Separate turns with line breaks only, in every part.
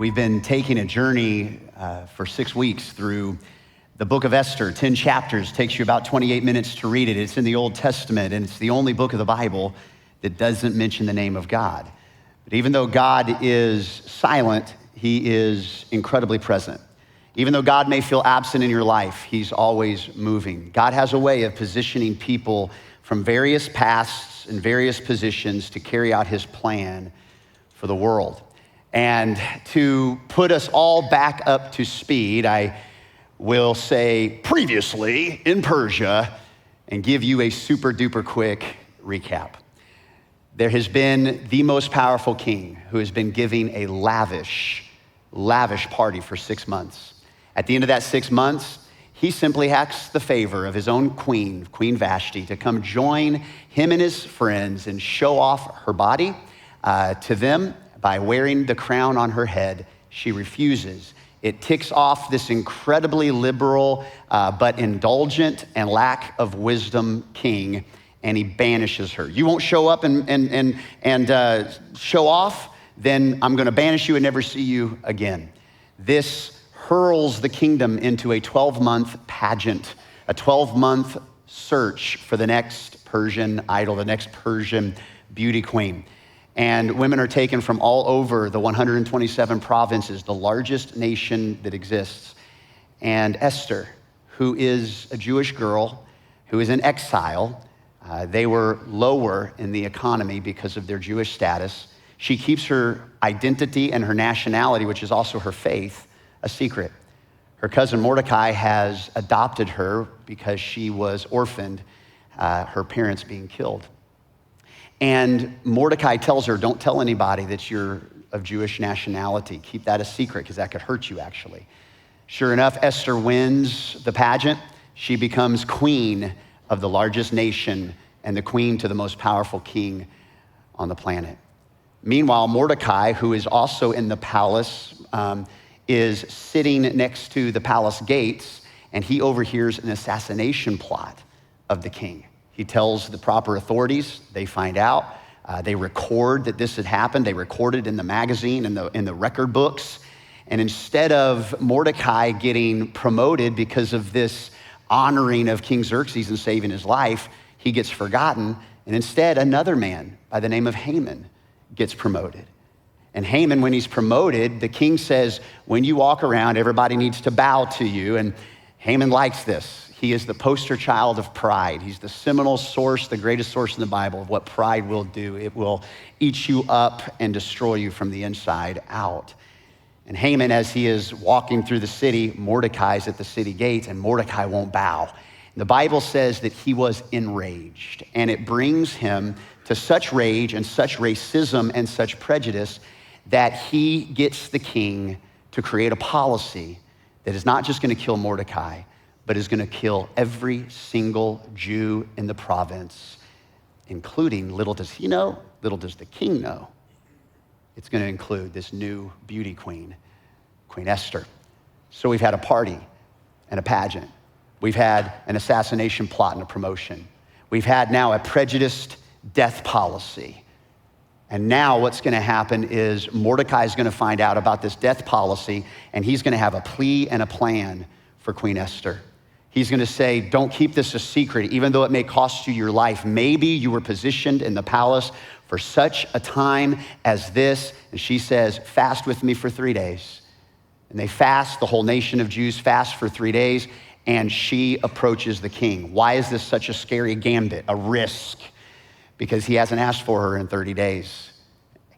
We've been taking a journey for 6 weeks through the book of Esther. 10 chapters, takes you about 28 minutes to read it. It's in the Old Testament, and it's the only book of the Bible that doesn't mention the name of God. But even though God is silent, he is incredibly present. Even though God may feel absent in your life, he's always moving. God has a way of positioning people from various pasts and various positions to carry out his plan for the world. And to put us all back up to speed, I will say previously in Persia and give you a super duper quick recap. There has been the most powerful king who has been giving a lavish party for 6 months. At the end of that 6 months, he simply asks the favor of his own queen, Queen Vashti, to come join him and his friends and show off her body to them by wearing the crown on her head. She refuses. It ticks off this incredibly liberal but indulgent and lack of wisdom king, and he banishes her. You won't show up and show off, then I'm gonna banish you and never see you again. This hurls the kingdom into a 12-month pageant, a 12-month search for the next Persian idol, the next Persian beauty queen. And women are taken from all over the 127 provinces, the largest nation that exists. And Esther, who is a Jewish girl, who is in exile, they were lower in the economy because of their Jewish status. She keeps her identity and her nationality, which is also her faith, a secret. Her cousin Mordecai has adopted her because she was orphaned, her parents being killed. And Mordecai tells her, don't tell anybody that you're of Jewish nationality. Keep that a secret because that could hurt you, actually. Sure enough, Esther wins the pageant. She becomes queen of the largest nation and the queen to the most powerful king on the planet. Meanwhile, Mordecai, who is also in the palace, is sitting next to the palace gates, and he overhears an assassination plot of the king. He tells the proper authorities, they find out, they record that this had happened, they record it in the magazine, in the record books, and instead of Mordecai getting promoted because of this honoring of King Xerxes and saving his life, he gets forgotten, and instead another man by the name of Haman gets promoted. And Haman, when he's promoted, the king says, when you walk around, everybody needs to bow to you, and Haman likes this. He is the poster child of pride. He's the seminal source, the greatest source in the Bible of what pride will do. It will eat you up and destroy you from the inside out. And Haman, as he is walking through the city, Mordecai's at the city gates, and Mordecai won't bow. And the Bible says that he was enraged, and it brings him to such rage and such racism and such prejudice that he gets the king to create a policy that is not just gonna kill Mordecai, but is gonna kill every single Jew in the province, including, little does he know, little does the king know, it's gonna include this new beauty queen, Queen Esther. So we've had a party and a pageant. We've had an assassination plot and a promotion. We've had now a prejudiced death policy. And now what's gonna happen is Mordecai's gonna find out about this death policy, and he's gonna have a plea and a plan for Queen Esther. He's gonna say, don't keep this a secret, even though it may cost you your life. Maybe you were positioned in the palace for such a time as this. And she says, fast with me for 3 days. And they fast, the whole nation of Jews fast for 3 days, and she approaches the king. Why is this such a scary gambit, a risk? Because he hasn't asked for her in 30 days.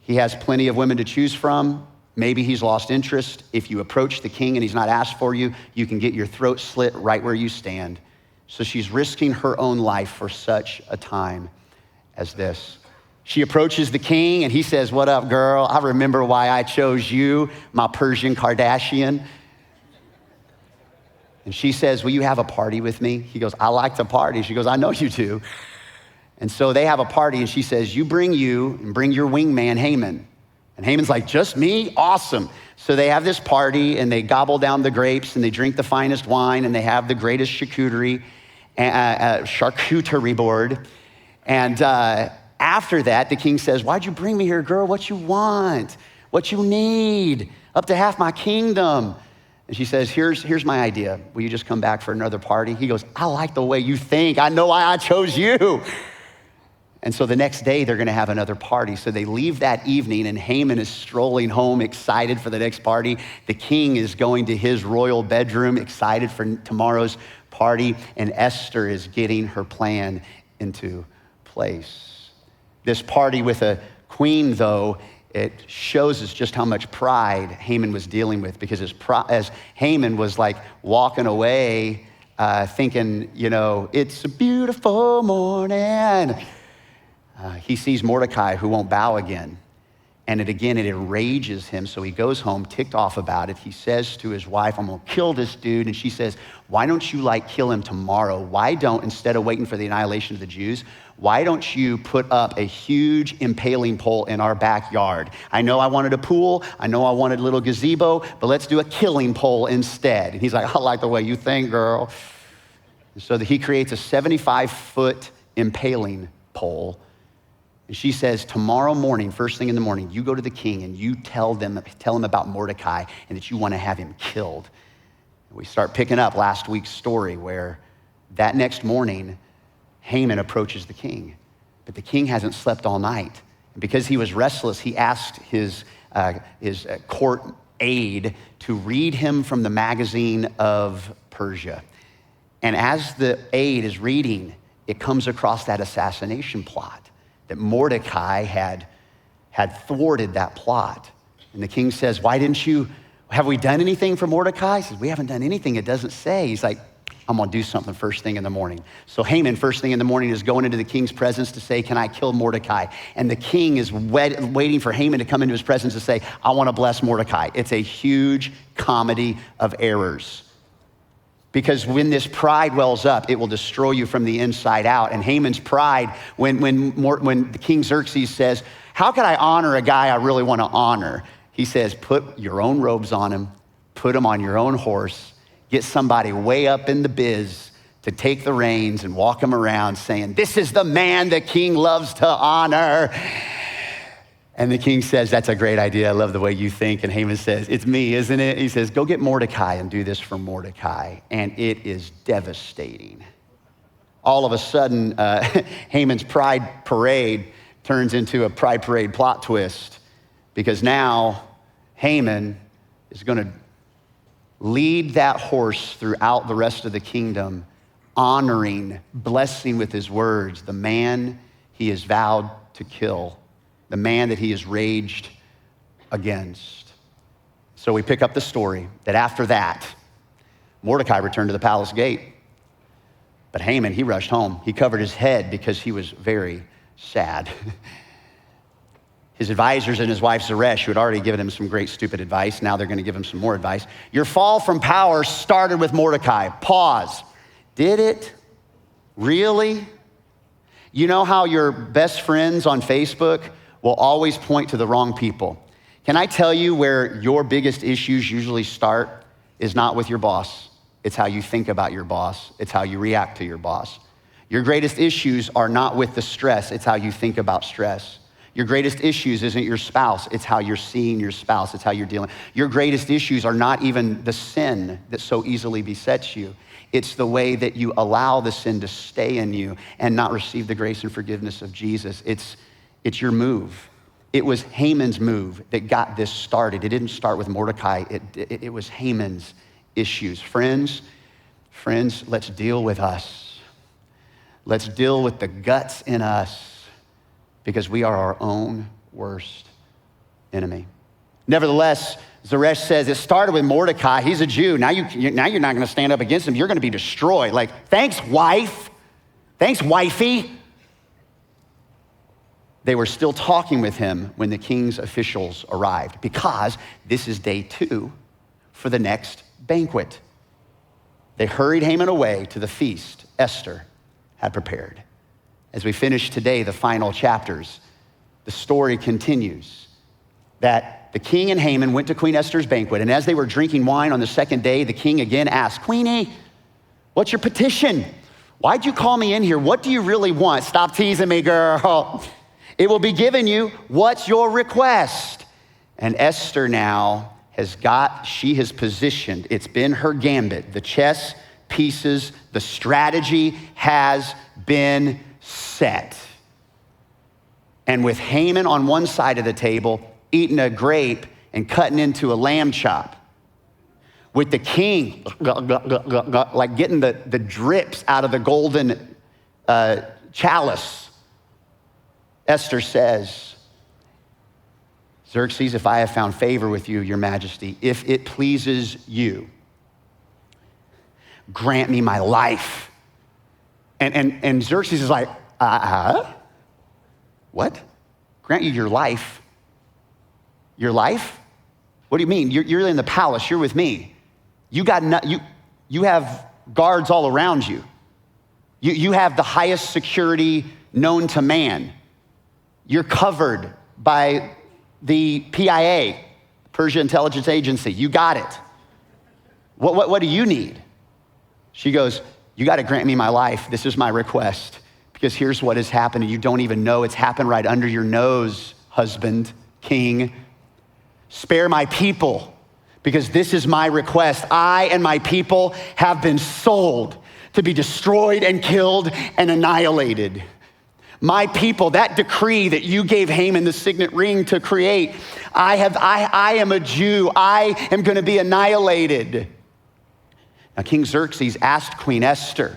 He has plenty of women to choose from. Maybe he's lost interest. If you approach the king and he's not asked for you, you can get your throat slit right where you stand. So she's risking her own life for such a time as this. She approaches the king and he says, what up, girl? I remember why I chose you, my Persian Kardashian. And she says, will you have a party with me? He goes, I like to party. She goes, I know you do. And so they have a party, and she says, you bring your wingman, Haman. And Haman's like, just me? Awesome. So they have this party, and they gobble down the grapes, and they drink the finest wine, and they have the greatest charcuterie board. And after that, the king says, why'd you bring me here, girl? What you want? What you need, up to half my kingdom. And she says, here's my idea. Will you just come back for another party? He goes, I like the way you think. I know why I chose you. And so the next day, they're gonna have another party. So they leave that evening, and Haman is strolling home, excited for the next party. The king is going to his royal bedroom, excited for tomorrow's party, and Esther is getting her plan into place. This party with a queen, though, it shows us just how much pride Haman was dealing with, because as Haman was like walking away, thinking, it's a beautiful morning, he sees Mordecai, who won't bow again. And it enrages him. So he goes home ticked off about it. He says to his wife, I'm gonna kill this dude. And she says, why don't you kill him tomorrow? Why don't, instead of waiting for the annihilation of the Jews, why don't you put up a huge impaling pole in our backyard? I know I wanted a pool. I know I wanted a little gazebo, but let's do a killing pole instead. And he's like, I like the way you think, girl. And so he creates a 75-foot impaling pole. And she says, tomorrow morning, first thing in the morning, you go to the king and you tell him about Mordecai and that you want to have him killed. And we start picking up last week's story where that next morning, Haman approaches the king. But the king hasn't slept all night. And because he was restless, he asked his court aide to read him from the magazine of Persia. And as the aide is reading, it comes across that assassination plot, that Mordecai had thwarted that plot. And the king says, have we done anything for Mordecai? He says, we haven't done anything, it doesn't say. He's like, I'm gonna do something first thing in the morning. So Haman, first thing in the morning, is going into the king's presence to say, can I kill Mordecai? And the king is waiting for Haman to come into his presence to say, I wanna bless Mordecai. It's a huge comedy of errors. Because when this pride wells up, it will destroy you from the inside out. And Haman's pride, when the King Xerxes says, how can I honor a guy I really want to honor? He says, put your own robes on him, put him on your own horse, get somebody way up in the biz to take the reins and walk him around saying, this is the man the king loves to honor. And the king says, that's a great idea. I love the way you think. And Haman says, it's me, isn't it? He says, go get Mordecai and do this for Mordecai. And it is devastating. All of a sudden, Haman's pride parade turns into a pride parade plot twist, because now Haman is going to lead that horse throughout the rest of the kingdom, honoring, blessing with his words the man he has vowed to kill, the man that he has raged against. So we pick up the story that after that, Mordecai returned to the palace gate. But Haman, he rushed home. He covered his head because he was very sad. His advisors and his wife Zeresh, who had already given him some great stupid advice, now they're going to give him some more advice. Your fall from power started with Mordecai. Pause. Did it? Really? You know how your best friends on Facebook will always point to the wrong people? Can I tell you where your biggest issues usually start is not with your boss. It's how you think about your boss. It's how you react to your boss. Your greatest issues are not with the stress. It's how you think about stress. Your greatest issues isn't your spouse. It's how you're seeing your spouse. It's how you're dealing. Your greatest issues are not even the sin that so easily besets you. It's the way that you allow the sin to stay in you and not receive the grace and forgiveness of Jesus. It's your move. It was Haman's move that got this started. It didn't start with Mordecai. It was Haman's issues. Friends, let's deal with us. Let's deal with the guts in us, because we are our own worst enemy. Nevertheless, Zeresh says it started with Mordecai. He's a Jew. Now you're not going to stand up against him. You're going to be destroyed. Like, thanks, wife. Thanks, wifey. They were still talking with him when the king's officials arrived, because this is day 2 for the next banquet. They hurried Haman away to the feast Esther had prepared. As we finish today, the final chapters, the story continues that the king and Haman went to Queen Esther's banquet, and as they were drinking wine on the second day, the king again asked, Queenie, what's your petition? Why'd you call me in here? What do you really want? Stop teasing me, girl. It will be given you. What's your request? And Esther now she has positioned, it's been her gambit. The chess pieces, the strategy has been set. And with Haman on one side of the table, eating a grape and cutting into a lamb chop, with the king, like getting the drips out of the golden chalice, Esther says, Xerxes, if I have found favor with you, your majesty, if it pleases you, grant me my life. And Xerxes is like, what? Grant you your life? Your life? What do you mean? You're in the palace, you're with me. You have guards all around you. You have the highest security known to man. You're covered by the PIA, Persia Intelligence Agency. You got it. What do you need? She goes, you got to grant me my life. This is my request. Because here's what has happened, and you don't even know it's happened right under your nose, husband, king. Spare my people, because this is my request. I and my people have been sold to be destroyed and killed and annihilated. My people, that decree that you gave Haman the signet ring to create, I am a Jew. I am going to be annihilated. Now, King Xerxes asked Queen Esther,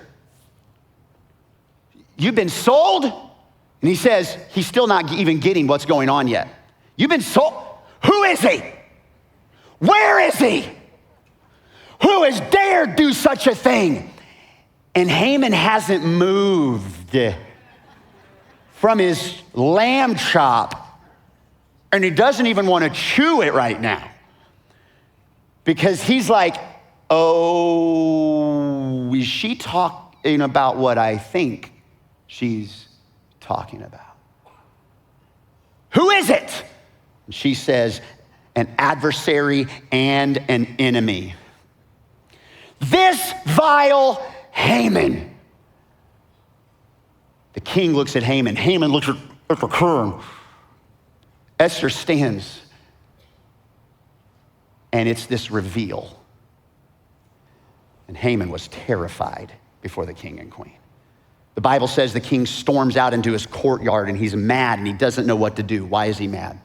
you've been sold? And he says, he's still not even getting what's going on yet. You've been sold? Who is he? Where is he? Who has dared do such a thing? And Haman hasn't moved from his lamb chop, and he doesn't even want to chew it right now, because he's like, oh, is she talking about what I think she's talking about? Who is it? And she says, an adversary and an enemy. This vile Haman. The king looks at Haman. Haman looks at the king. Esther stands, and it's this reveal. And Haman was terrified before the king and queen. The Bible says the king storms out into his courtyard, and he's mad, and he doesn't know what to do. Why is he mad?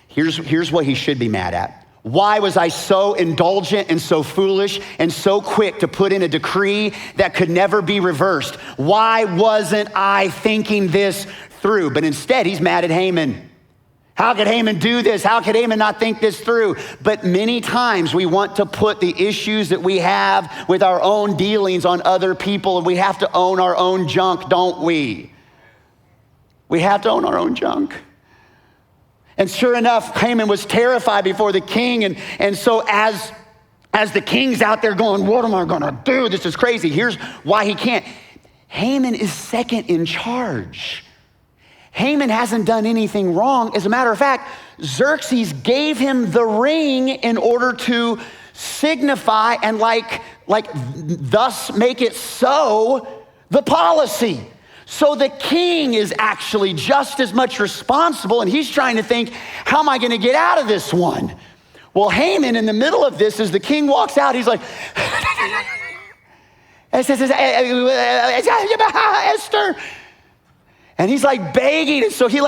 Here's what he should be mad at. Why was I so indulgent and so foolish and so quick to put in a decree that could never be reversed? Why wasn't I thinking this through? But instead, he's mad at Haman. How could Haman do this? How could Haman not think this through? But many times we want to put the issues that we have with our own dealings on other people, and we have to own our own junk, don't we? We have to own our own junk. And sure enough, Haman was terrified before the king. And so as the king's out there going, what am I gonna do? This is crazy. Here's why he can't. Haman is second in charge. Haman hasn't done anything wrong. As a matter of fact, Xerxes gave him the ring in order to signify and like thus make it so the policy. So the king is actually just as much responsible, and he's trying to think, how am I going to get out of this one? Well, Haman, in the middle of this, as the king walks out, he's like, Esther. And he's like begging, and so he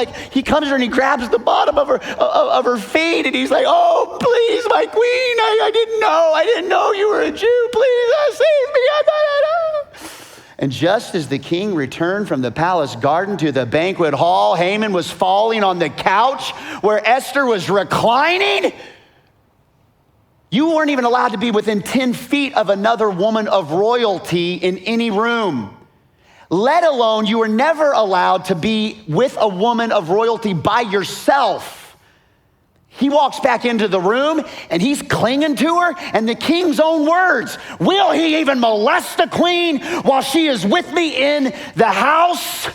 comes to her and he grabs the bottom of her feet, and he's like, oh, please, my queen, I didn't know you were a Jew. Please, save me. And just as the king returned from the palace garden to the banquet hall, Haman was falling on the couch where Esther was reclining. You weren't even allowed to be within 10 feet of another woman of royalty in any room. Let alone, you were never allowed to be with a woman of royalty by yourself. He walks back into the room and he's clinging to her, and the king's own words, will he even molest the queen while she is with me in the house?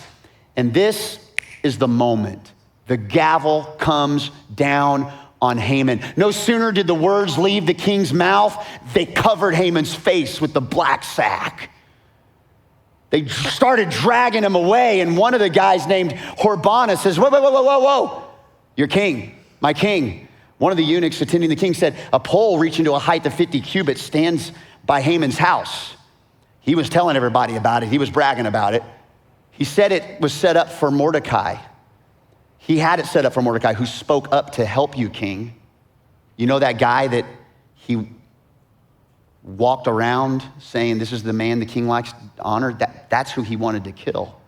And this is the moment. The gavel comes down on Haman. No sooner did the words leave the king's mouth, they covered Haman's face with the black sack. They started dragging him away, and one of the guys named Horbana says, whoa. Your king, my king, One of the eunuchs attending the king said, a pole reaching to a height of 50 cubits stands by Haman's house. He was telling everybody about it. He was bragging about it. He said it was set up for Mordecai. He had it set up for Mordecai, who spoke up to help you, king. You know that guy that he walked around saying, this is the man the king likes to honor? That's who he wanted to kill.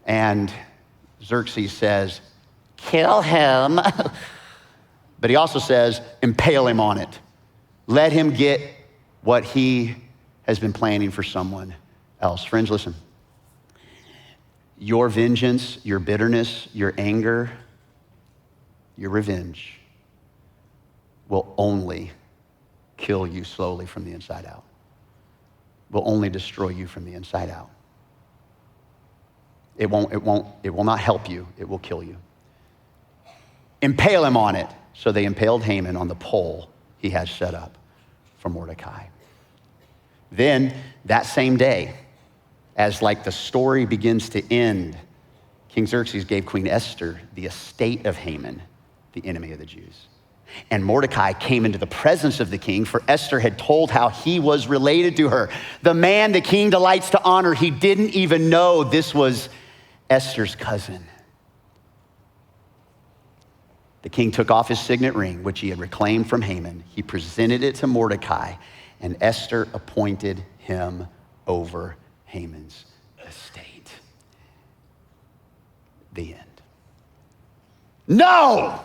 And Xerxes says, kill him. But he also says, impale him on it. Let him get what he has been planning for someone else. Friends, listen. Your vengeance, your bitterness, your anger, your revenge will only kill you slowly from the inside out. Will only destroy you from the inside out. It will not help you. It will kill you. Impale him on it. So they impaled Haman on the pole he had set up for Mordecai. Then that same day, as like the story begins to end, King Xerxes gave Queen Esther the estate of Haman, the enemy of the Jews. And Mordecai came into the presence of the king, for Esther had told how he was related to her. The man the king delights to honor, he didn't even know this was Esther's cousin. The king took off his signet ring, which he had reclaimed from Haman. He presented it to Mordecai, and Esther appointed him over Haman's estate. The end. No,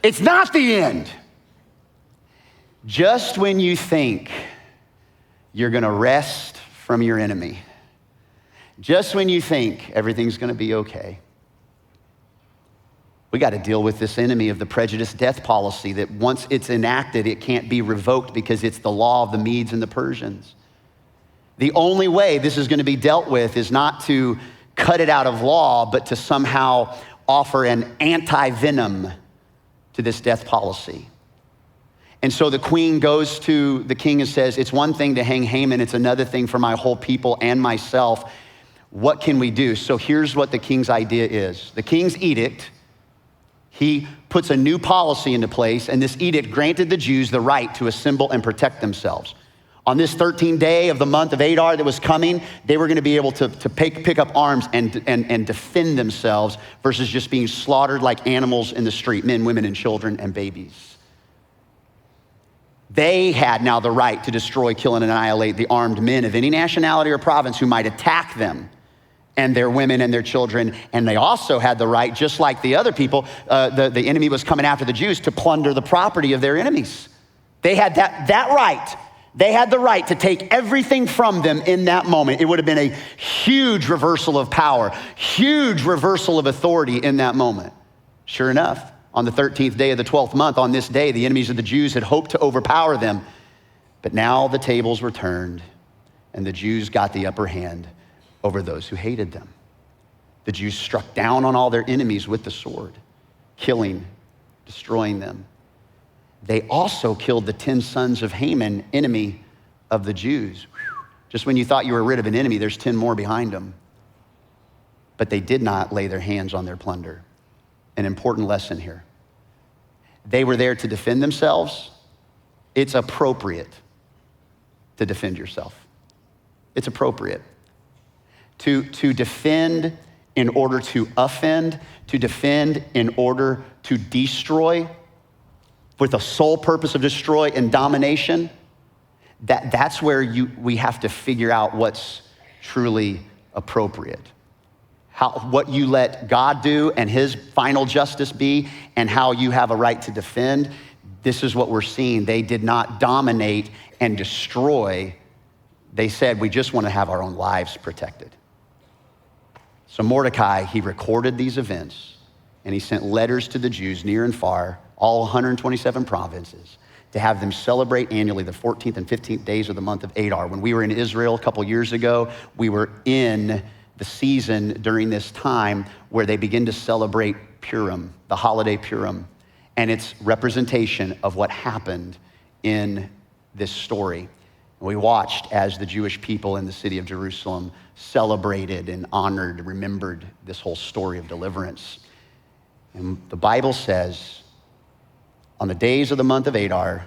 it's not the end. Just when you think you're gonna rest from your enemy, just when you think everything's gonna be okay, we got to deal with this enemy of the prejudiced death policy that once it's enacted, it can't be revoked because it's the law of the Medes and the Persians. The only way this is going to be dealt with is not to cut it out of law, but to somehow offer an anti-venom to this death policy. And so the queen goes to the king and says, it's one thing to hang Haman, it's another thing for my whole people and myself. What can we do? So here's what the king's idea is. The king's edict, he puts a new policy into place, and this edict granted the Jews the right to assemble and protect themselves. On this 13th day of the month of Adar that was coming, they were gonna be able to pick up arms and defend themselves versus just being slaughtered like animals in the street, men, women, and children, and babies. They had now the right to destroy, kill, and annihilate the armed men of any nationality or province who might attack them and their women and their children. And they also had the right, just like the other people, the enemy was coming after the Jews, to plunder the property of their enemies. They had that right. They had the right to take everything from them in that moment. It would have been a huge reversal of power, huge reversal of authority in that moment. Sure enough, on the 13th day of the 12th month, on this day, the enemies of the Jews had hoped to overpower them. But now the tables were turned, and the Jews got the upper hand over those who hated them. The Jews struck down on all their enemies with the sword, killing, destroying them. They also killed the 10 sons of Haman, enemy of the Jews. Just when you thought you were rid of an enemy, there's 10 more behind them. But they did not lay their hands on their plunder. An important lesson here. They were there to defend themselves. It's appropriate to defend yourself. It's appropriate. To defend in order to offend, to defend in order to destroy, with the sole purpose of destroy and domination, that's where we have to figure out what's truly appropriate. What you let God do and his final justice be, and how you have a right to defend. This is what we're seeing. They did not dominate and destroy. They said, we just want to have our own lives protected. So Mordecai, he recorded these events, and he sent letters to the Jews near and far, all 127 provinces, to have them celebrate annually the 14th and 15th days of the month of Adar. When we were in Israel a couple years ago, we were in the season during this time where they begin to celebrate Purim, the holiday Purim, and its representation of what happened in this story. We watched as the Jewish people in the city of Jerusalem celebrated and honored, remembered this whole story of deliverance. And the Bible says, on the days of the month of Adar,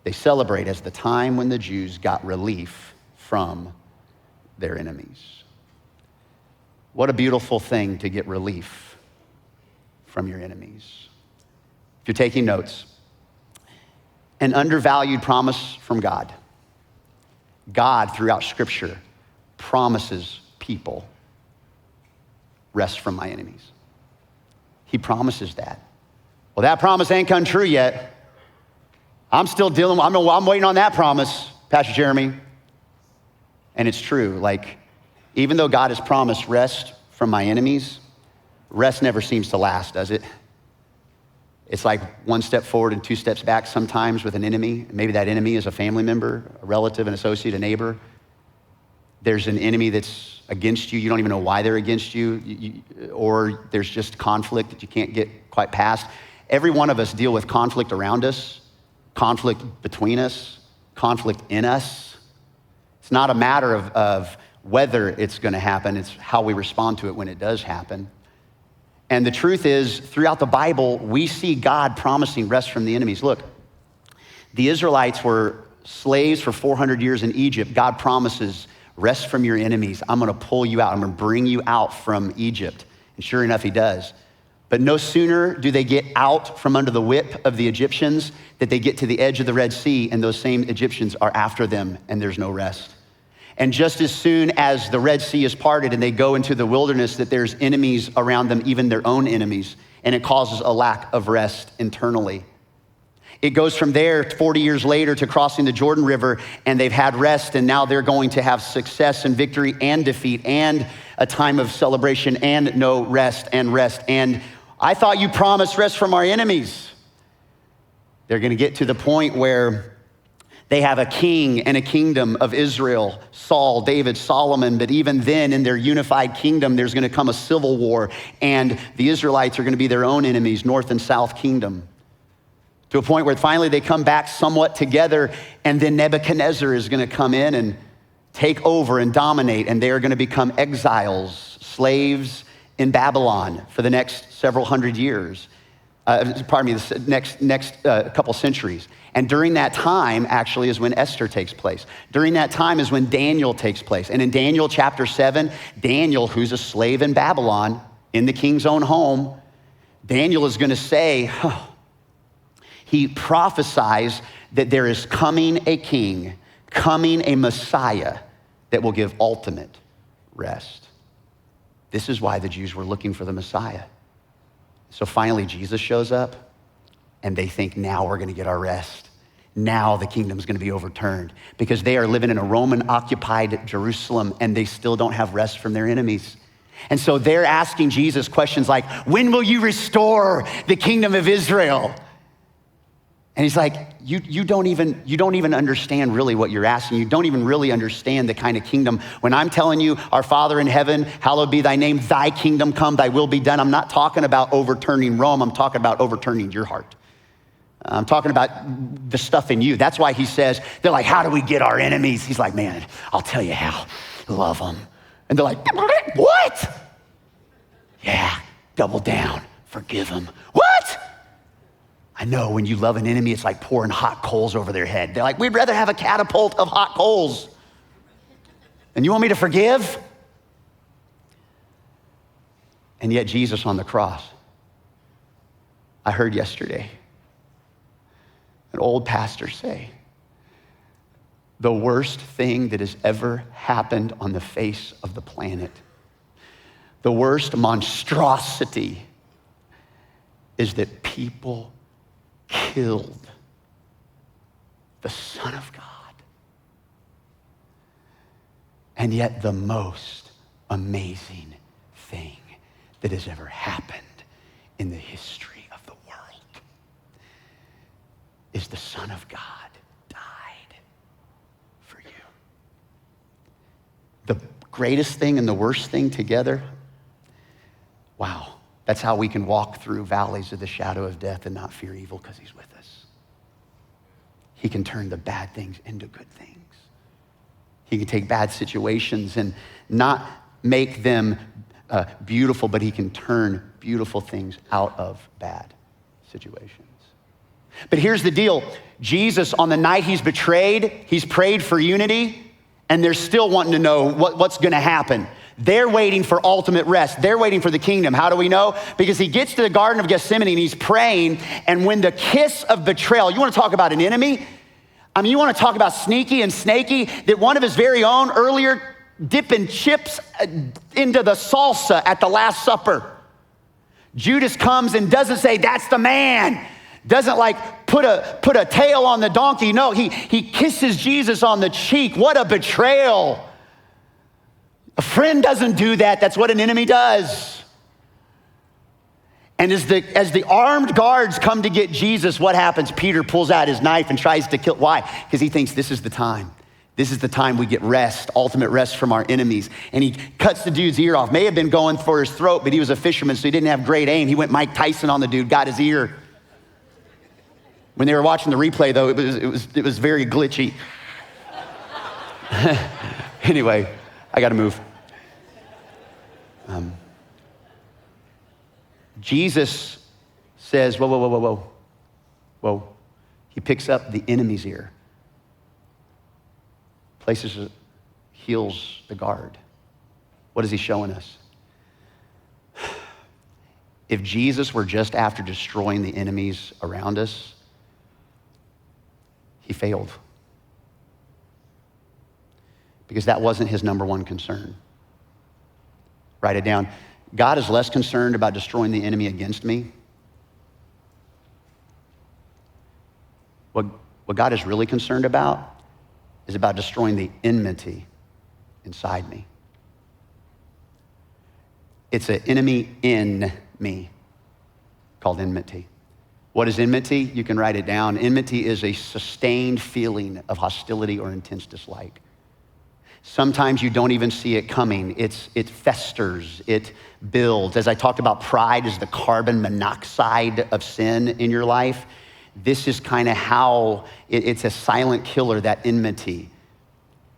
they celebrate as the time when the Jews got relief from their enemies. What a beautiful thing to get relief from your enemies. If you're taking notes, an undervalued promise from God. God, throughout Scripture, promises people rest from my enemies. He promises that. Well, that promise ain't come true yet. I'm still I'm waiting on that promise, Pastor Jeremy. And it's true. Like, even though God has promised rest from my enemies, rest never seems to last, does it? It's like one step forward and two steps back sometimes with an enemy. Maybe that enemy is a family member, a relative, an associate, a neighbor. There's an enemy that's against you. You don't even know why they're against you, or there's just conflict that you can't get quite past. Every one of us deal with conflict around us, conflict between us, conflict in us. It's not a matter of whether it's going to happen. It's how we respond to it when it does happen. And the truth is, throughout the Bible, we see God promising rest from the enemies. Look, the Israelites were slaves for 400 years in Egypt. God promises, rest from your enemies. I'm going to pull you out. I'm going to bring you out from Egypt. And sure enough, he does. But no sooner do they get out from under the whip of the Egyptians that they get to the edge of the Red Sea, and those same Egyptians are after them, and there's no rest. And just as soon as the Red Sea is parted and they go into the wilderness, that there's enemies around them, even their own enemies, and it causes a lack of rest internally. It goes from there 40 years later to crossing the Jordan River, and they've had rest, and now they're going to have success and victory and defeat and a time of celebration and no rest and rest. And I thought you promised rest from our enemies. They're going to get to the point where they have a king and a kingdom of Israel, Saul, David, Solomon, but even then in their unified kingdom, there's going to come a civil war, and the Israelites are going to be their own enemies, north and south kingdom, to a point where finally they come back somewhat together, and then Nebuchadnezzar is going to come in and take over and dominate, and they are going to become exiles, slaves in Babylon for the next several hundred years. The next couple centuries. And during that time, actually, is when Esther takes place. During that time is when Daniel takes place. And in Daniel chapter 7, Daniel, who's a slave in Babylon, in the king's own home, Daniel is going to say, he prophesies that there is coming a king, coming a Messiah that will give ultimate rest. This is why the Jews were looking for the Messiah. So finally, Jesus shows up, and they think, now we're going to get our rest. Now the kingdom's going to be overturned, because they are living in a Roman-occupied Jerusalem, and they still don't have rest from their enemies. And so they're asking Jesus questions like, when will you restore the kingdom of Israel? And he's like, you don't even understand really what you're asking. You don't even really understand the kind of kingdom. When I'm telling you, our Father in heaven, hallowed be thy name, thy kingdom come, thy will be done. I'm not talking about overturning Rome. I'm talking about overturning your heart. I'm talking about the stuff in you. That's why he says, they're like, how do we get our enemies? He's like, man, I'll tell you how. Love them. And they're like, what? Yeah, double down, forgive them. What? I know when you love an enemy, it's like pouring hot coals over their head. They're like, we'd rather have a catapult of hot coals. And you want me to forgive? And yet Jesus on the cross, I heard yesterday an old pastor say, the worst thing that has ever happened on the face of the planet, the worst monstrosity, is that people killed the Son of God. And yet the most amazing thing that has ever happened in the history of the world is the Son of God died for you. The greatest thing and the worst thing together, wow. That's how we can walk through valleys of the shadow of death and not fear evil, because he's with us. He can turn the bad things into good things. He can take bad situations and not make them beautiful, but he can turn beautiful things out of bad situations. But here's the deal. Jesus, on the night he's betrayed, he's prayed for unity, and they're still wanting to know what's gonna happen. They're waiting for ultimate rest. They're waiting for the kingdom. How do we know? Because he gets to the Garden of Gethsemane and he's praying, and when the kiss of betrayal, you wanna talk about an enemy? I mean, you wanna talk about sneaky and snaky, that one of his very own earlier dipping chips into the salsa at the Last Supper. Judas comes and doesn't say, that's the man. Doesn't like put a tail on the donkey. No, he kisses Jesus on the cheek. What a betrayal. A friend doesn't do that. That's what an enemy does. And as the armed guards come to get Jesus, what happens? Peter pulls out his knife and tries to kill. Why? Because he thinks this is the time. This is the time we get rest, ultimate rest from our enemies. And he cuts the dude's ear off. May have been going for his throat, but he was a fisherman, so he didn't have great aim. He went Mike Tyson on the dude, got his ear. When they were watching the replay, though, it was very glitchy. Anyway, I got to move. Jesus says, whoa. He picks up the enemy's ear, places it, heals the guard. What is he showing us? If Jesus were just after destroying the enemies around us, he failed. Because that wasn't his number one concern. Write it down. God is less concerned about destroying the enemy against me. What God is really concerned about is about destroying the enmity inside me. It's an enemy in me called enmity. What is enmity? You can write it down. Enmity is a sustained feeling of hostility or intense dislike. Sometimes you don't even see it coming. It festers, it builds. As I talked about, pride is the carbon monoxide of sin in your life. This is kind of how it's a silent killer, that enmity.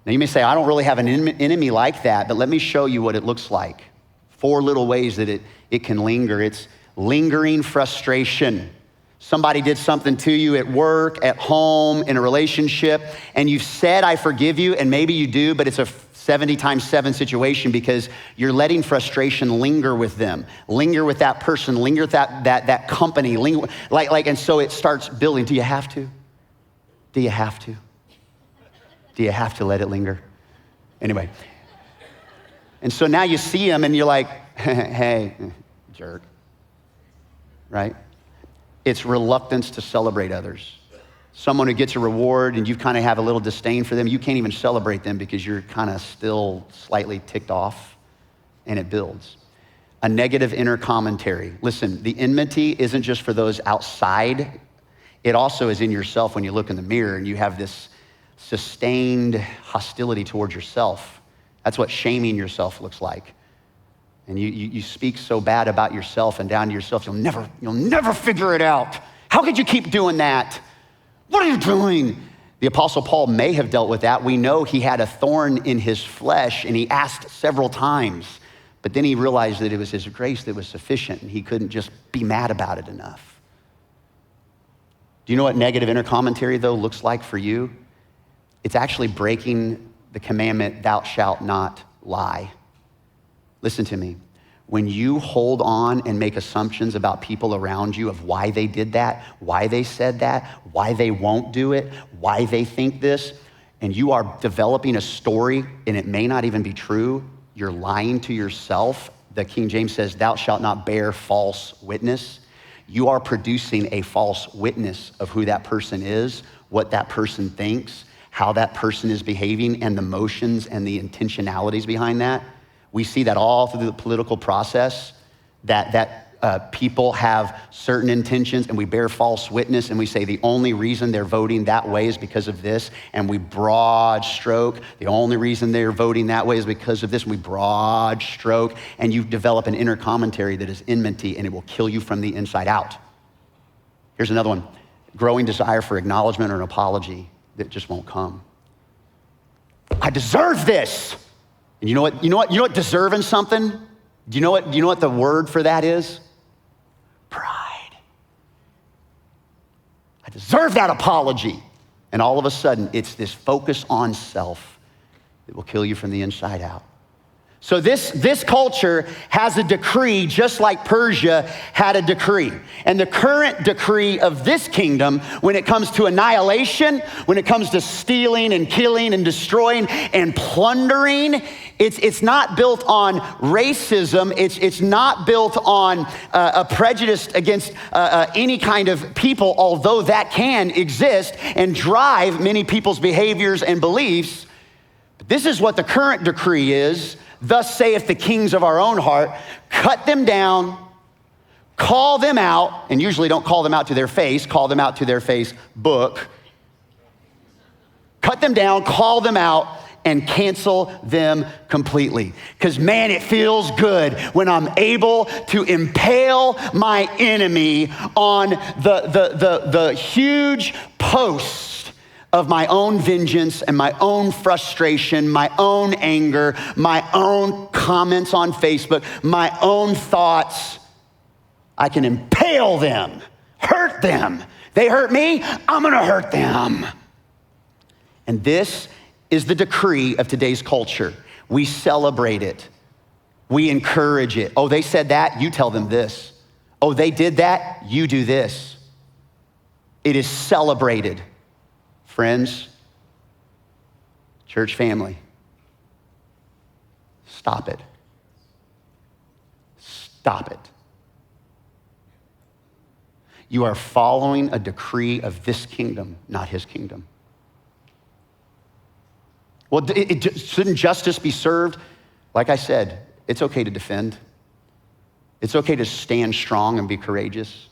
Now you may say, I don't really have an enemy like that, but let me show you what it looks like. 4 little ways that it can linger. It's lingering frustration. Somebody did something to you at work, at home, in a relationship, and you've said, I forgive you, and maybe you do, but it's a 70 times 7 situation because you're letting frustration linger with them, linger with that person, linger with that company, and so it starts building. Do you have to? Do you have to? Do you have to let it linger? Anyway. And so now you see them and you're like, hey, jerk, right? It's reluctance to celebrate others. Someone who gets a reward and you kind of have a little disdain for them, you can't even celebrate them because you're kind of still slightly ticked off, and it builds. A negative inner commentary. Listen, the enmity isn't just for those outside. It also is in yourself when you look in the mirror and you have this sustained hostility towards yourself. That's what shaming yourself looks like. And you speak so bad about yourself and down to yourself, you'll never figure it out. How could you keep doing that? What are you doing? The Apostle Paul may have dealt with that. We know he had a thorn in his flesh and he asked several times, but then he realized that it was his grace that was sufficient and he couldn't just be mad about it enough. Do you know what negative inner commentary though looks like for you? It's actually breaking the commandment, thou shalt not lie. Listen to me. When you hold on and make assumptions about people around you of why they did that, why they said that, why they won't do it, why they think this, and you are developing a story and it may not even be true, you're lying to yourself. The King James says, thou shalt not bear false witness. You are producing a false witness of who that person is, what that person thinks, how that person is behaving, and the motions and the intentionalities behind that. We see that all through the political process, that people have certain intentions and we bear false witness and we say the only reason they're voting that way is because of this, and we broad stroke, the only reason they're voting that way is because of this, and we broad stroke, and you develop an inner commentary that is enmity and it will kill you from the inside out. Here's another one, growing desire for acknowledgement or an apology that just won't come. I deserve this. And you know what deserving something? Do you know what the word for that is? I deserve that apology. And all of a sudden, it's this focus on self that will kill you from the inside out. So this culture has a decree just like Persia had a decree. And the current decree of this kingdom, when it comes to annihilation, when it comes to stealing and killing and destroying and plundering, it's not built on racism. It's not built on a prejudice against any kind of people, although that can exist and drive many people's behaviors and beliefs. But this is what the current decree is. Thus saith the kings of our own heart, cut them down, call them out, and usually don't call them out to their face, call them out to their Facebook. Cut them down, call them out, and cancel them completely. Because man, it feels good when I'm able to impale my enemy on the huge post of my own vengeance and my own frustration, my own anger, my own comments on Facebook, my own thoughts. I can impale them, hurt them. They hurt me, I'm gonna hurt them. And this is the decree of today's culture. We celebrate it. We encourage it. Oh, they said that, you tell them this. Oh, they did that, you do this. It is celebrated. Friends, church family, stop it. Stop it. You are following a decree of this kingdom, not his kingdom. Well, shouldn't justice be served? Like I said, it's okay to defend. It's okay to stand strong and be courageous.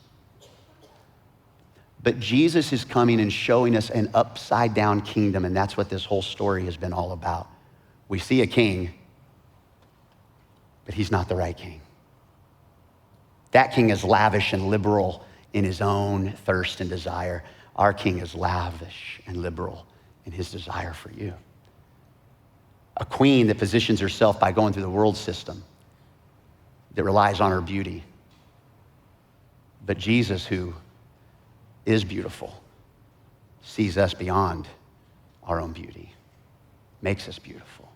But Jesus is coming and showing us an upside down kingdom, and that's what this whole story has been all about. We see a king, but he's not the right king. That king is lavish and liberal in his own thirst and desire. Our king is lavish and liberal in his desire for you. A queen that positions herself by going through the world system, that relies on her beauty. But Jesus, who is beautiful, sees us beyond our own beauty, makes us beautiful.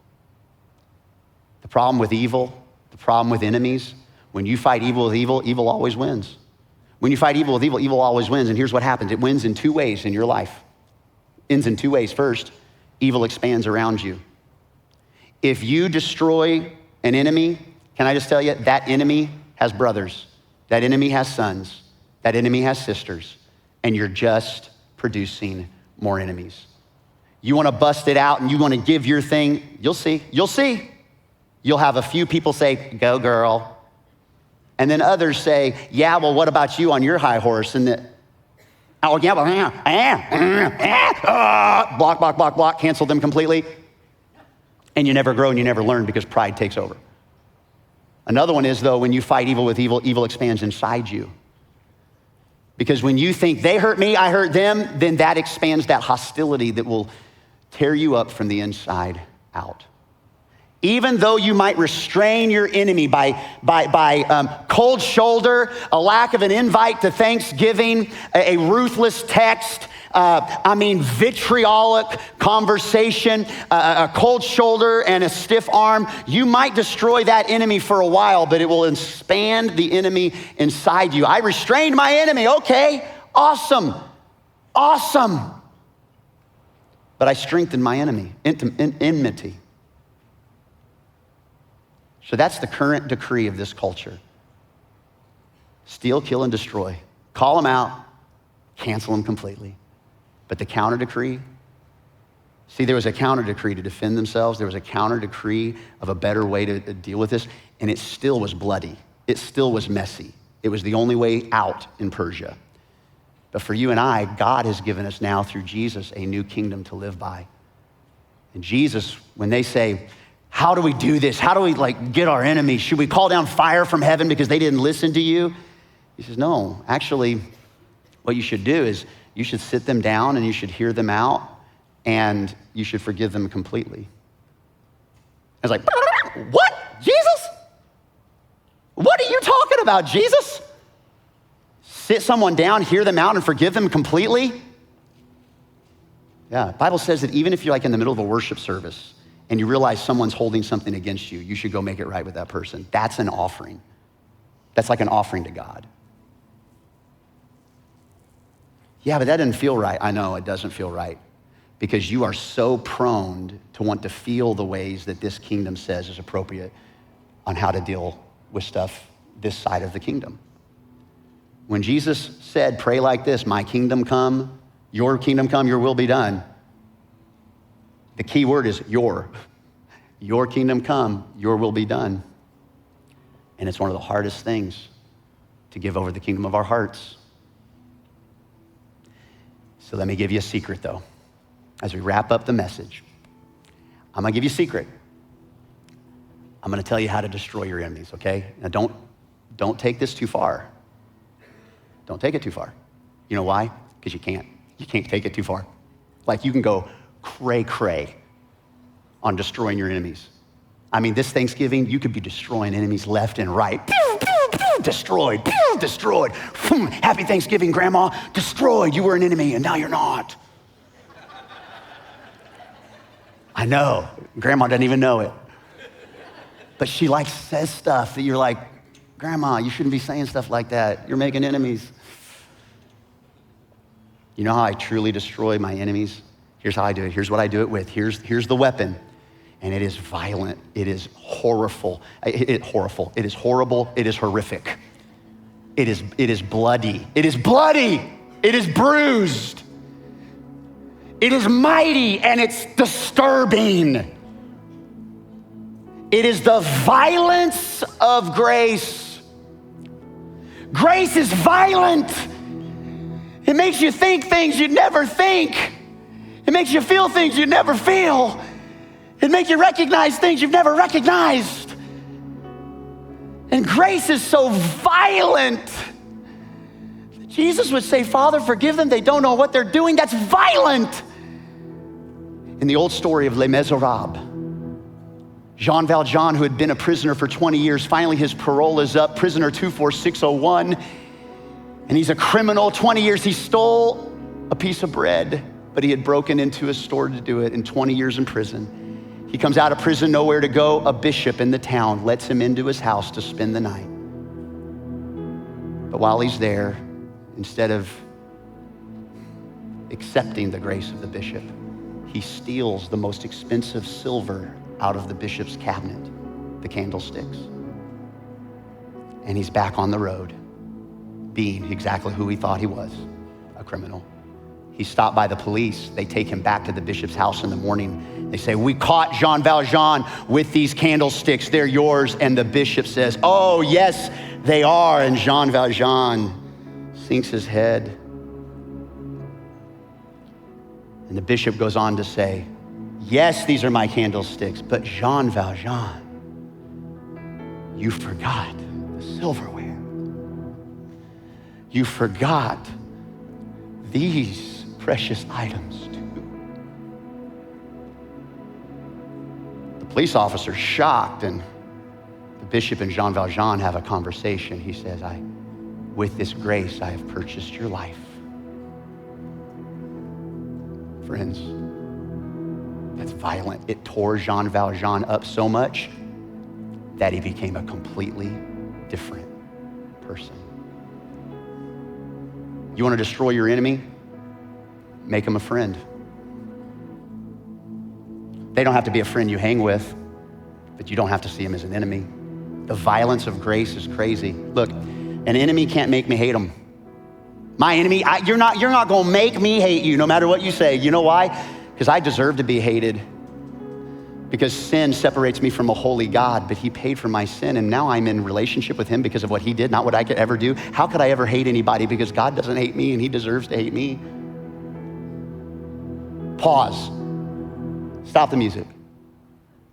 The problem with evil, the problem with enemies, when you fight evil with evil, evil always wins. When you fight evil with evil, evil always wins. And here's what happens. It wins in two ways in your life. Ends in two ways. First, evil expands around you. If you destroy an enemy, can I just tell you, that enemy has brothers. That enemy has sons. That enemy has sisters. And you're just producing more enemies. You want to bust it out and you want to give your thing, you'll see. You'll have a few people say, go girl. And then others say, yeah, well, what about you on your high horse? And block, cancel them completely. And you never grow and you never learn because pride takes over. Another one is, though, when you fight evil with evil, evil expands inside you. Because when you think they hurt me, I hurt them, then that expands that hostility that will tear you up from the inside out. Even though you might restrain your enemy by cold shoulder, a lack of an invite to Thanksgiving, a ruthless text, vitriolic conversation, a cold shoulder and a stiff arm, you might destroy that enemy for a while, but it will expand the enemy inside you. I restrained my enemy. Okay, awesome. But I strengthened my enemy, enmity. So that's the current decree of this culture. Steal, kill, and destroy. Call them out, cancel them completely. But the counter decree, see, there was a counter decree to defend themselves. There was a counter decree of a better way to deal with this, and it still was bloody. It still was messy. It was the only way out in Persia. But for you and I, God has given us now through Jesus a new kingdom to live by. And Jesus, when they say, how do we do this? How do we get our enemies? Should we call down fire from heaven because they didn't listen to you? He says, no, actually, what you should do is you should sit them down and you should hear them out and you should forgive them completely. I was like, what? Jesus? What are you talking about, Jesus? sit someone down, hear them out, and forgive them completely? Yeah, the Bible says that even if you're like in the middle of a worship service and you realize someone's holding something against you, you should go make it right with that person. That's an offering. That's like an offering to God. Yeah, but that doesn't feel right. I know it doesn't feel right because you are so prone to want to feel the ways that this kingdom says is appropriate on how to deal with stuff this side of the kingdom. When Jesus said, pray like this, my kingdom come, your will be done. The key word is your. Your kingdom come, your will be done. And it's one of the hardest things to give over the kingdom of our hearts. So let me give you a secret though. As we wrap up the message, I'm gonna give you a secret. I'm gonna tell you how to destroy your enemies, okay? Now don't take this too far. Don't take it too far. You know why? Because you can't. You can't take it too far. Like you can go cray-cray on destroying your enemies. I mean, this Thanksgiving, you could be destroying enemies left and right. Pew, pew, pew, destroyed, pew, destroyed. Happy Thanksgiving, Grandma. Destroyed, you were an enemy and now you're not. I know, Grandma doesn't even know it. But she like says stuff that you're like, Grandma, you shouldn't be saying stuff like that. You're making enemies. You know how I truly destroy my enemies? Here's how I do it. Here's what I do it with. Here's the weapon. And it is violent. It is horrible. It is horrible. It is horrific. It is bloody. It is bloody. It is bruised. It is mighty and it's disturbing. It is the violence of grace. Grace is violent. It makes you think things you'd never think. It makes you feel things you'd never feel. It makes you recognize things you've never recognized. And grace is so violent. Jesus would say, Father, forgive them. They don't know what they're doing. That's violent. In the old story of Les Miserables, Jean Valjean, who had been a prisoner for 20 years, finally his parole is up, prisoner 24601, and he's a criminal. 20 years, he stole a piece of bread, but he had broken into a store to do it, and 20 years in prison. He comes out of prison, nowhere to go. A bishop in the town lets him into his house to spend the night. But while he's there, instead of accepting the grace of the bishop, he steals the most expensive silver out of the bishop's cabinet, the candlesticks. And he's back on the road, being exactly who he thought he was, a criminal. He's stopped by the police. They take him back to the bishop's house in the morning. They say, we caught Jean Valjean with these candlesticks. They're yours. And the bishop says, oh, yes, they are. And Jean Valjean sinks his head. And the bishop goes on to say, yes, these are my candlesticks, but Jean Valjean, you forgot the silverware. You forgot these precious items too. The police officer's shocked, and the bishop and Jean Valjean have a conversation. He says, with this grace, I have purchased your life. Friends, that's violent. It tore Jean Valjean up so much that he became a completely different person. You want to destroy your enemy? Make him a friend. They don't have to be a friend you hang with, but you don't have to see him as an enemy. The violence of grace is crazy. Look, an enemy can't make me hate him. My enemy, you're not going to make me hate you no matter what you say. You know why? Because I deserve to be hated. Because sin separates me from a holy God, but he paid for my sin, and now I'm in relationship with him because of what he did, not what I could ever do. How could I ever hate anybody? Because God doesn't hate me, and he deserves to hate me. Pause. Stop the music.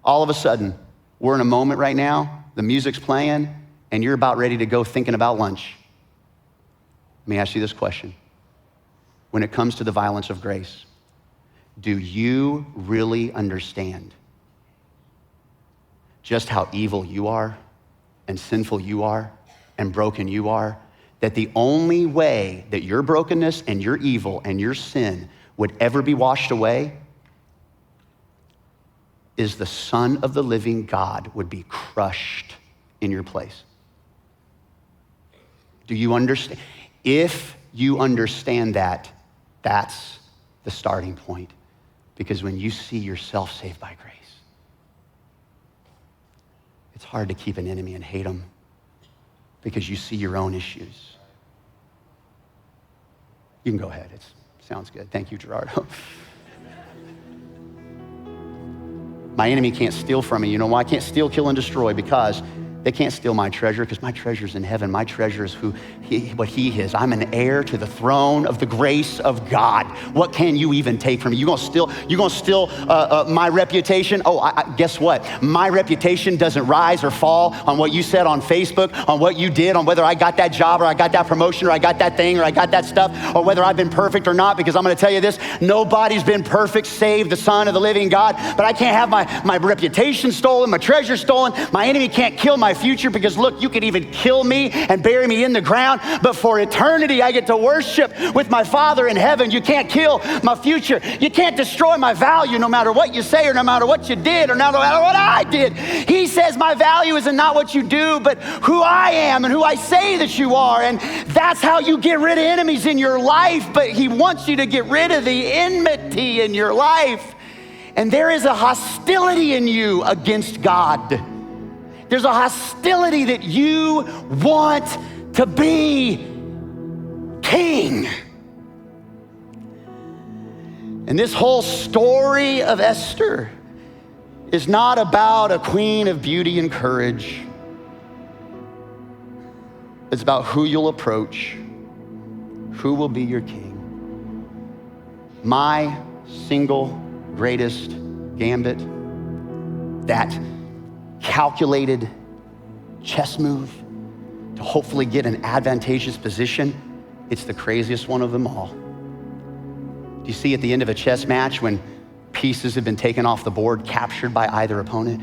All of a sudden, we're in a moment right now, the music's playing, and you're about ready to go thinking about lunch. Let me ask you this question. When it comes to the violence of grace, do you really understand just how evil you are and sinful you are and broken you are, that the only way that your brokenness and your evil and your sin would ever be washed away is the Son of the living God would be crushed in your place. Do you understand? If you understand that, that's the starting point. Because when you see yourself saved by grace, it's hard to keep an enemy and hate them because you see your own issues. You can go ahead. It sounds good. Thank you, Gerardo. My enemy can't steal from me. You know why? I can't steal, kill, and destroy because they can't steal my treasure because my treasure's in heaven. My treasure is what he is. I'm an heir to the throne of the grace of God. What can you even take from me? You gonna steal my reputation? Oh, guess what? My reputation doesn't rise or fall on what you said on Facebook, on what you did, on whether I got that job or I got that promotion or I got that thing or I got that stuff or whether I've been perfect or not, because I'm gonna tell you this, nobody's been perfect save the Son of the living God, but I can't have my reputation stolen, my treasure stolen. My enemy can't kill my future because look, you can even kill me and bury me in the ground, but for eternity I get to worship with my Father in heaven. You can't kill my future. You can't destroy my value no matter what you say or no matter what you did or no matter what I did. He says my value is not what you do, but who I am and who I say that you are, and that's how you get rid of enemies in your life, but he wants you to get rid of the enmity in your life. And there is a hostility in you against God. There's a hostility that you want to be king. And this whole story of Esther is not about a queen of beauty and courage. It's about who you'll approach, who will be your king. My single greatest gambit, that calculated chess move to hopefully get an advantageous position, it's the craziest one of them all. Do you see at the end of a chess match when pieces have been taken off the board, captured by either opponent?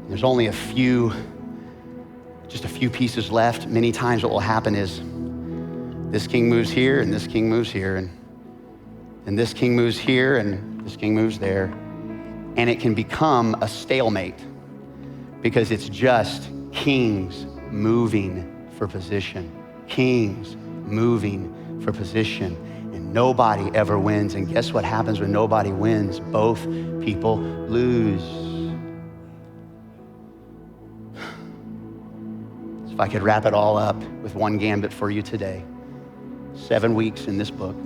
There's only just a few pieces left. Many times what will happen is this king moves here and this king moves here and this king moves here and this king moves there. And it can become a stalemate because it's just kings moving for position. Kings moving for position. And nobody ever wins. And guess what happens when nobody wins? Both people lose. So if I could wrap it all up with one gambit for you today. 7 weeks in this book.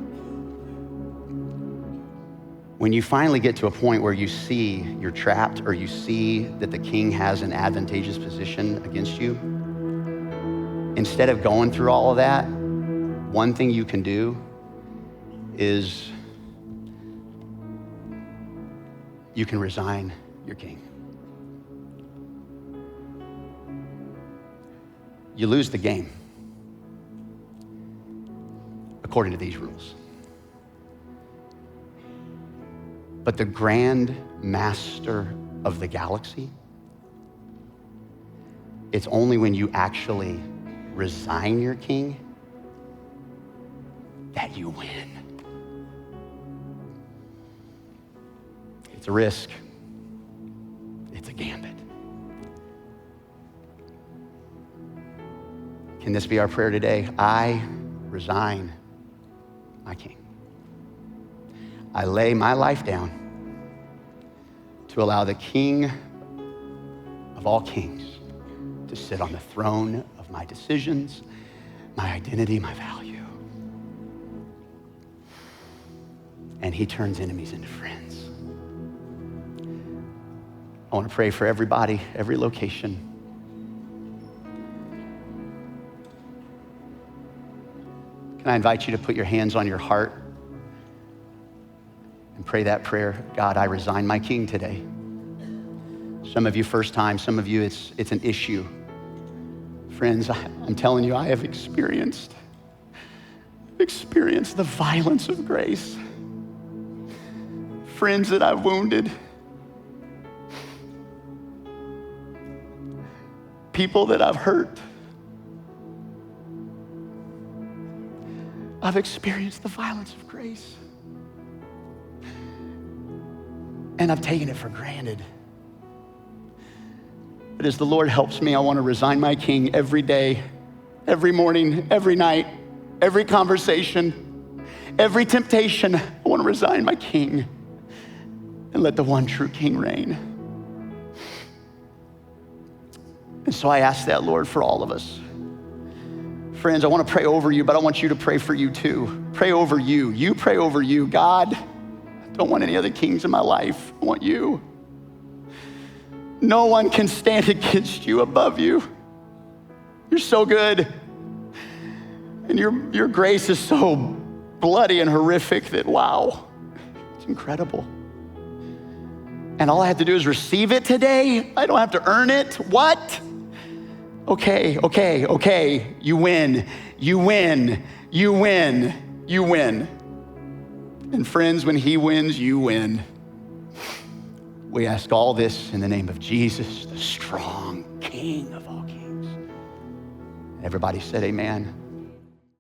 When you finally get to a point where you see you're trapped or you see that the king has an advantageous position against you, instead of going through all of that, one thing you can do is you can resign your king. You lose the game according to these rules. But the grand master of the galaxy, it's only when you actually resign your king that you win. It's a risk. It's a gambit. Can this be our prayer today? I resign my king. I lay my life down to allow the King of all kings to sit on the throne of my decisions, my identity, my value. And he turns enemies into friends. I want to pray for everybody, every location. Can I invite you to put your hands on your heart and pray that prayer? God, I resign my king today. Some of you first time, some of you it's an issue. Friends, I'm telling you, I have experienced the violence of grace. Friends that I've wounded. People that I've hurt. I've experienced the violence of grace. And I've taken it for granted. But as the Lord helps me, I want to resign my king every day, every morning, every night, every conversation, every temptation. I want to resign my king and let the one true king reign. And so I ask that, Lord, for all of us. Friends, I want to pray over you, but I want you to pray for you too. Pray over you. You pray over you. God, I don't want any other kings in my life. I want you. No one can stand against you, above you. You're so good. And your grace is so bloody and horrific that, wow, it's incredible. And all I have to do is receive it today. I don't have to earn it. What? Okay. You win. And friends, when he wins, you win. We ask all this in the name of Jesus, the strong King of all kings. Everybody said amen.